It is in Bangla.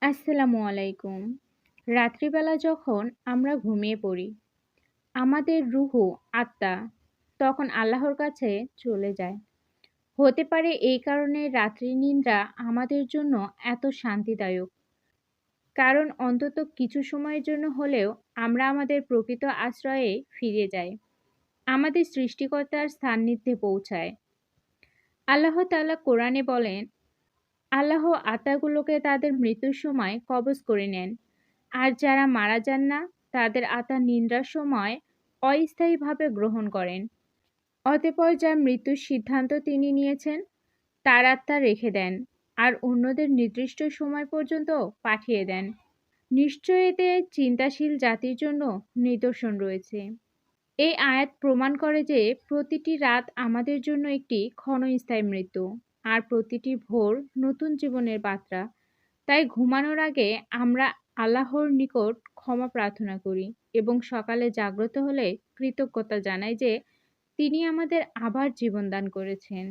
আসসালামু আলাইকুম। রাত্রিবেলা যখন আমরা ঘুমিয়ে পড়ি, আমাদের রুহু, আত্মা তখন আল্লাহর কাছে চলে যায়। হতে পারে এই কারণে রাত্রি নিদ্রা আমাদের জন্য এত শান্তিদায়ক। কারণ অন্তত কিছু সময়ের জন্য হলেও আমরা আমাদের প্রকৃত আশ্রয়ে ফিরে যাই। আমাদের সৃষ্টিকর্তার সান্নিধ্যে পৌঁছায়। আল্লাহ তাআলা কোরআনে বলেন, আল্লাহ আত্মাগুলোকে তাদের মৃত্যুর সময় কবজ করে নেন। আর যারা মারা যান না, তাদের আত্মা নিদ্রার সময় অস্থায়ীভাবে গ্রহণ করেন। অতঃপর যার মৃত্যুর সিদ্ধান্ত তিনি নিয়েছেন, তার আত্মা রেখে দেন আর অন্যদের নির্দিষ্ট সময় পর্যন্ত পাঠিয়ে দেন। নিশ্চয় এতে চিন্তাশীল জাতির জন্য নিদর্শন রয়েছে। এই আয়াত প্রমাণ করে যে প্রতিটি রাত আমাদের জন্য একটি ক্ষণস্থায়ী মৃত্যু, আর প্রতিটি ভোর নতুন জীবনের বার্তা। তাই ঘুমানোর আগে আমরা আল্লাহর নিকট ক্ষমা প্রার্থনা করি এবং সকালে জাগ্রত হলে কৃতজ্ঞতা জানাই যে তিনি আমাদের আবার জীবন দান করেছেন।